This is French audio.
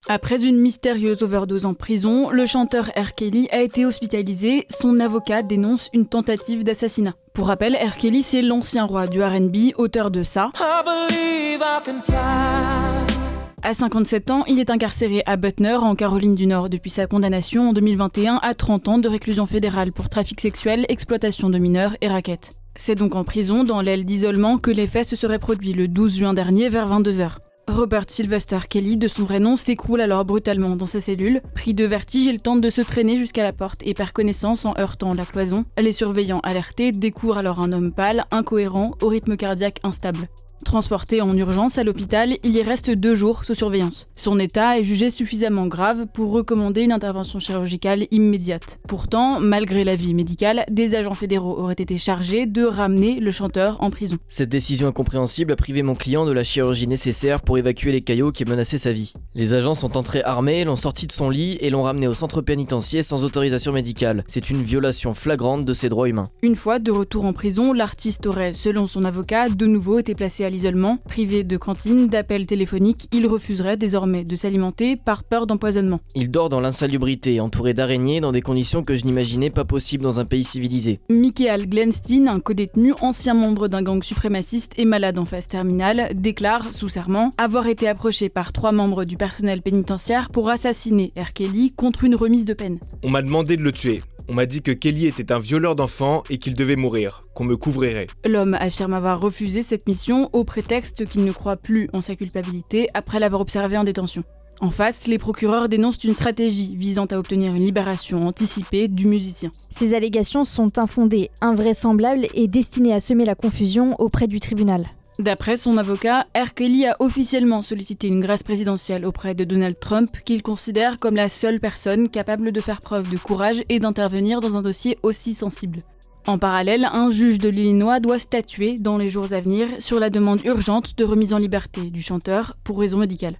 Après une mystérieuse overdose en prison, le chanteur R. Kelly a été hospitalisé. Son avocat dénonce une tentative d'assassinat. Pour rappel, R. Kelly, c'est l'ancien roi du R&B, auteur de ça. À 57 ans, il est incarcéré à Butner, en Caroline du Nord, depuis sa condamnation en 2021 à 30 ans de réclusion fédérale pour trafic sexuel, exploitation de mineurs et racket. C'est donc en prison, dans l'aile d'isolement, que les faits se seraient produits le 12 juin dernier vers 22h. Robert Sylvester Kelly, de son vrai nom, s'écroule alors brutalement dans sa cellule. Pris de vertige, il tente de se traîner jusqu'à la porte et perd connaissance en heurtant la cloison. Les surveillants alertés découvrent alors un homme pâle, incohérent, au rythme cardiaque instable. Transporté en urgence à l'hôpital, il y reste 2 jours sous surveillance. Son état est jugé suffisamment grave pour recommander une intervention chirurgicale immédiate. Pourtant, malgré l'avis médical, des agents fédéraux auraient été chargés de ramener le chanteur en prison. Cette décision incompréhensible a privé mon client de la chirurgie nécessaire pour évacuer les caillots qui menaçaient sa vie. Les agents sont entrés armés, l'ont sorti de son lit et l'ont ramené au centre pénitentiaire sans autorisation médicale. C'est une violation flagrante de ses droits humains. Une fois de retour en prison, l'artiste aurait, selon son avocat, de nouveau été placé à l'isolement. Privé de cantine, d'appels téléphoniques, il refuserait désormais de s'alimenter par peur d'empoisonnement. Il dort dans l'insalubrité, entouré d'araignées dans des conditions que je n'imaginais pas possibles dans un pays civilisé. Michael Glenstein, un codétenu ancien membre d'un gang suprémaciste et malade en phase terminale, déclare, sous serment, avoir été approché par 3 membres du personnel pénitentiaire pour assassiner R. Kelly contre une remise de peine. On m'a demandé de le tuer. On m'a dit que Kelly était un violeur d'enfants et qu'il devait mourir, qu'on me couvrirait. L'homme affirme avoir refusé cette mission au prétexte qu'il ne croit plus en sa culpabilité après l'avoir observé en détention. En face, les procureurs dénoncent une stratégie visant à obtenir une libération anticipée du musicien. Ces allégations sont infondées, invraisemblables et destinées à semer la confusion auprès du tribunal. D'après son avocat, R. Kelly a officiellement sollicité une grâce présidentielle auprès de Donald Trump, qu'il considère comme la seule personne capable de faire preuve de courage et d'intervenir dans un dossier aussi sensible. En parallèle, un juge de l'Illinois doit statuer dans les jours à venir sur la demande urgente de remise en liberté du chanteur pour raison médicale.